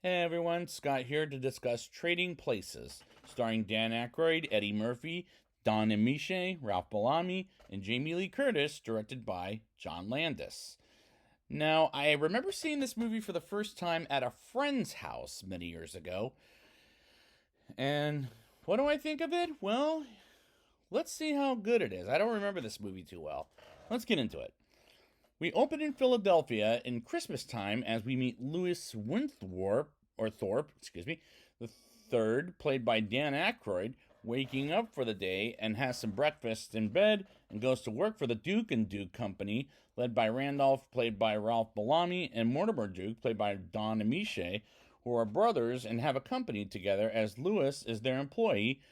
Hey everyone, Scott here to discuss Trading Places, starring Dan Aykroyd, Eddie Murphy, Don Amiche, Ralph Bellamy, and Jamie Lee Curtis, directed by John Landis. Now, I remember seeing this movie for the first time at a friend's house many years ago, and what do I think of it? Well, let's see how good it is. I don't remember this movie too well. Let's get into it. We open in Philadelphia in Christmas time as we meet Louis Winthorpe, or Thorpe, excuse me, the third, played by Dan Aykroyd, waking up for the day and has some breakfast in bed and goes to work for the Duke and Duke Company, led by Randolph, played by Ralph Bellamy, and Mortimer Duke, played by Don Amiche, who are brothers and have a company together as Louis is their employee.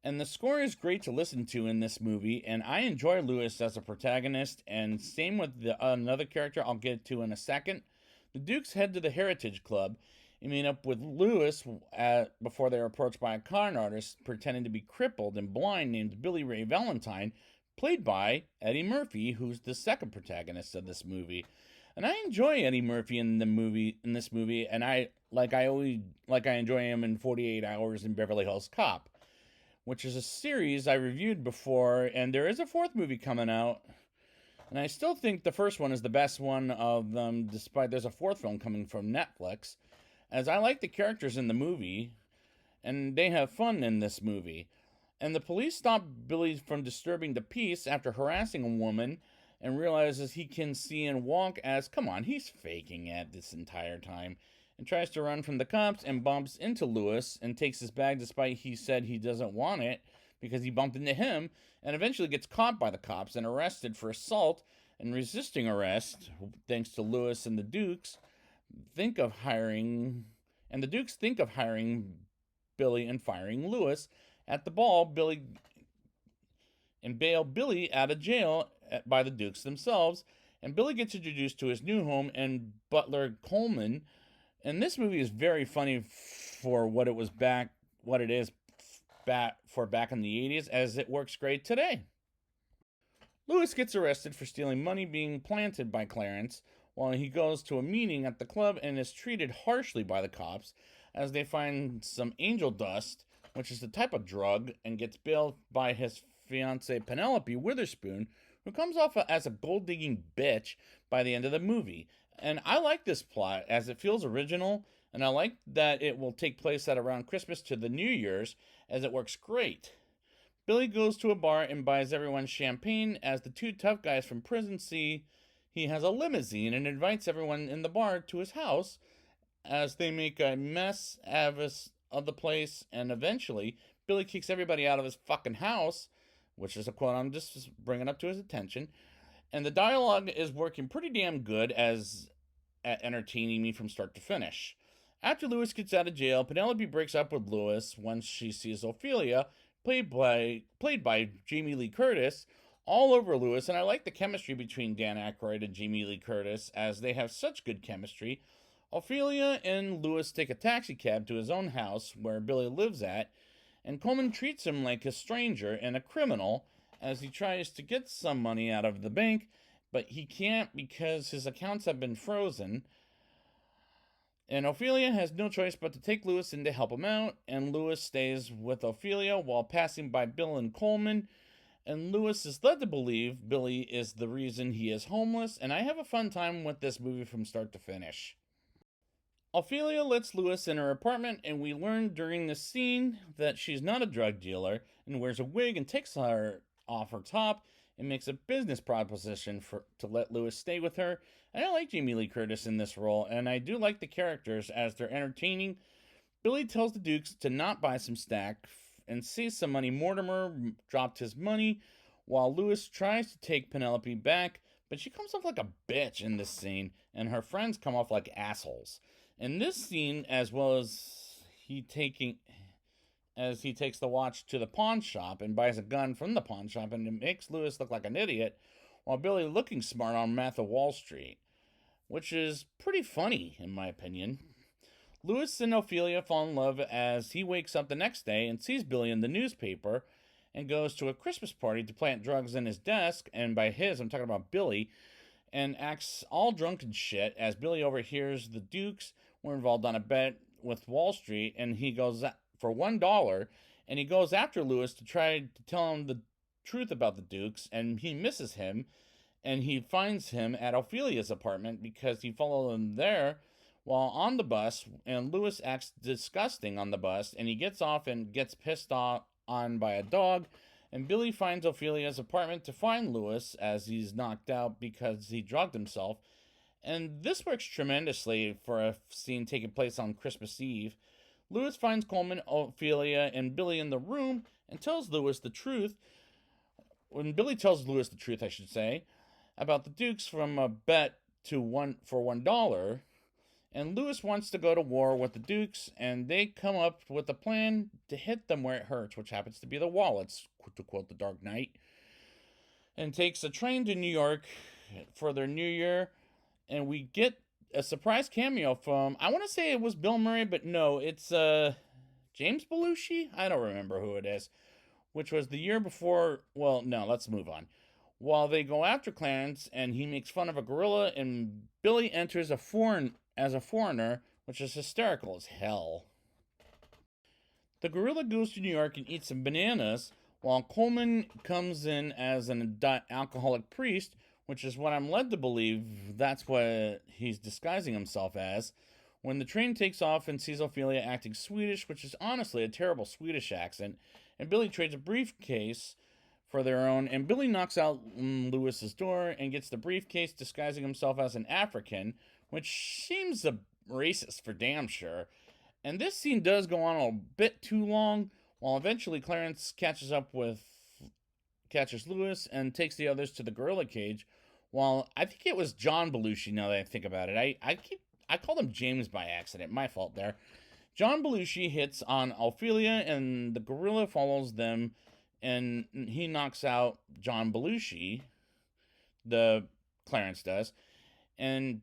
And the score is great to listen to in this movie, and I enjoy Lewis as a protagonist, and same with another character I'll get to in a second. The Dukes head to the Heritage Club and meet up with Lewis before they're approached by a con artist pretending to be crippled and blind named Billy Ray Valentine, played by Eddie Murphy, who's the second protagonist of this movie. And I enjoy Eddie Murphy in this movie, and I enjoy him in 48 Hours in Beverly Hills Cop, which is a series I reviewed before, and there is a fourth movie coming out. And I still think the first one is the best one of them, despite there's a fourth film coming from Netflix, as I like the characters in the movie, and they have fun in this movie. And the police stop Billy from disturbing the peace after harassing a woman and realizes he can see and walk as, come on, he's faking it this entire time, and tries to run from the cops and bumps into Lewis and takes his bag despite he said he doesn't want it because he bumped into him, and eventually gets caught by the cops and arrested for assault and resisting arrest, thanks to Lewis and the Dukes think of hiring and the Dukes think of hiring Billy and firing Lewis at the ball. Billy and bail Billy out of jail by the Dukes themselves, and Billy gets introduced to his new home and butler Coleman. And this movie is very funny for what it is back in the 80s, as it works great today. Lewis gets arrested for stealing money being planted by Clarence while he goes to a meeting at the club and is treated harshly by the cops as they find some angel dust, which is the type of drug, and gets bailed by his fiancee Penelope Witherspoon, who comes off as a gold digging bitch by the end of the movie. And I like this plot as it feels original, and I like that it will take place at around Christmas to the New Year's, as it works great. Billy goes to a bar and buys everyone champagne as the two tough guys from prison see he has a limousine and invites everyone in the bar to his house as they make a mess of the place, and eventually Billy kicks everybody out of his fucking house, which is a quote I'm just bringing up to his attention. And the dialogue is working pretty damn good as at entertaining me from start to finish. After Lewis gets out of jail, Penelope breaks up with Lewis once she sees Ophelia, played by Jamie Lee Curtis, all over Lewis, and I like the chemistry between Dan Aykroyd and Jamie Lee Curtis, as they have such good chemistry. Ophelia and Lewis take a taxi cab to his own house where Billy lives at, and Coleman treats him like a stranger and a criminal as he tries to get some money out of the bank, but he can't because his accounts have been frozen. And Ophelia has no choice but to take Lewis in to help him out, and Lewis stays with Ophelia while passing by Bill and Coleman, and Lewis is led to believe Billy is the reason he is homeless, and I have a fun time with this movie from start to finish. Ophelia lets Lewis in her apartment, and we learn during the scene that she's not a drug dealer and wears a wig and takes her off her top and makes a business proposition to let Lewis stay with her. And I like Jamie Lee Curtis in this role, and I do like the characters as they're entertaining. Billy tells the Dukes to not buy some stack and sees some money. Mortimer dropped his money while Lewis tries to take Penelope back, but she comes off like a bitch in this scene, and her friends come off like assholes. In this scene, as well as he takes the watch to the pawn shop and buys a gun from the pawn shop, and it makes Lewis look like an idiot, while Billy looking smart on Math of Wall Street, which is pretty funny in my opinion. Lewis and Ophelia fall in love as he wakes up the next day and sees Billy in the newspaper and goes to a Christmas party to plant drugs in his desk, and by his, I'm talking about Billy, and acts all drunk and shit as Billy overhears the Dukes were involved on a bet with Wall Street, and he goes for $1, and he goes after Lewis to try to tell him the truth about the Dukes, and he misses him, and he finds him at Ophelia's apartment because he followed him there while on the bus, and Lewis acts disgusting on the bus, and he gets off and gets pissed off on by a dog, and Billy finds Ophelia's apartment to find Lewis as he's knocked out because he drugged himself. And this works tremendously for a scene taking place on Christmas Eve. Lewis finds Coleman, Ophelia, and Billy in the room and tells Lewis the truth. When Billy tells Lewis the truth, I should say, about the Dukes from a bet for $1, and Lewis wants to go to war with the Dukes, and they come up with a plan to hit them where it hurts, which happens to be the wallets, to quote the Dark Knight, and takes a train to New York for their New Year, and we get a surprise cameo from, I want to say it was Bill Murray, but no, it's James Belushi? I don't remember who it is, which was the year before. Well, no, let's move on. While they go after Clarence, and he makes fun of a gorilla, and Billy enters as a foreigner, which is hysterical as hell. The gorilla goes to New York and eats some bananas, while Coleman comes in as an alcoholic priest, which is what I'm led to believe that's what he's disguising himself as. When the train takes off and sees Ophelia acting Swedish, which is honestly a terrible Swedish accent, and Billy trades a briefcase for their own, and Billy knocks out Lewis's door and gets the briefcase, disguising himself as an African, which seems a racist for damn sure. And this scene does go on a bit too long, while eventually Clarence catches Lewis and takes the others to the gorilla cage. While I think it was John Belushi, now that I think about it. I called him James by accident. My fault there. John Belushi hits on Ophelia, and the gorilla follows them, and he knocks out John Belushi, the Clarence does, and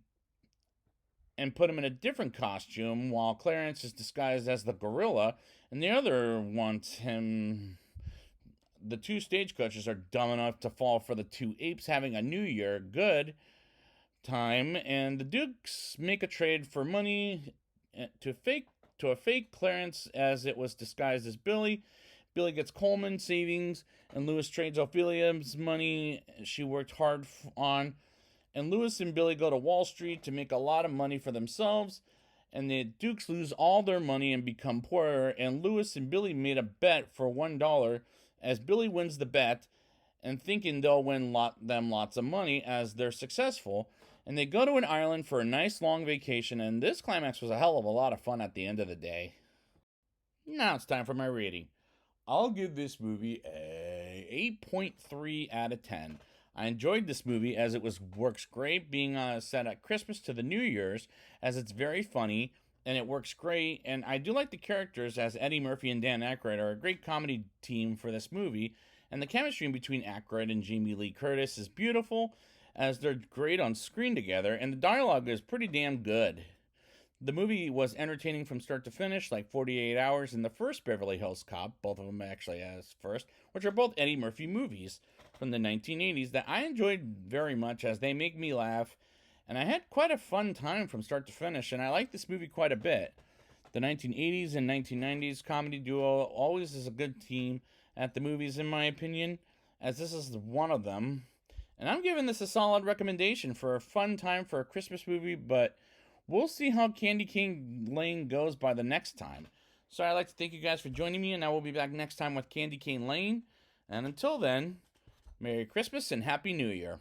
put him in a different costume, while Clarence is disguised as the gorilla, and the other wants him. The two stagecoaches are dumb enough to fall for the two apes having a New Year good time, and the Dukes make a trade for money to a fake Clarence as it was disguised as Billy. Billy gets Coleman savings, and Lewis trades Ophelia's money she worked hard on. And Lewis and Billy go to Wall Street to make a lot of money for themselves, and the Dukes lose all their money and become poorer, and Lewis and Billy made a bet for $1, as Billy wins the bet, and thinking they'll win them lots of money as they're successful, and they go to an island for a nice long vacation, and this climax was a hell of a lot of fun at the end of the day. Now it's time for my rating. I'll give this movie a 8.3 out of 10. I enjoyed this movie as it works great being set at Christmas to the New Year's, as it's very funny and it works great. And I do like the characters, as Eddie Murphy and Dan Aykroyd are a great comedy team for this movie, and the chemistry between Aykroyd and Jamie Lee Curtis is beautiful, as they're great on screen together, and the dialogue is pretty damn good. The movie was entertaining from start to finish, like 48 Hours and the first Beverly Hills Cop, both of them actually as first, which are both Eddie Murphy movies from the 1980s that I enjoyed very much, as they make me laugh, and I had quite a fun time from start to finish, and I like this movie quite a bit. The 1980s and 1990s comedy duo always is a good team at the movies, in my opinion, as this is one of them. And I'm giving this a solid recommendation for a fun time for a Christmas movie, but we'll see how Candy Cane Lane goes by the next time. So I'd like to thank you guys for joining me, and I will be back next time with Candy Cane Lane. And until then, Merry Christmas and Happy New Year.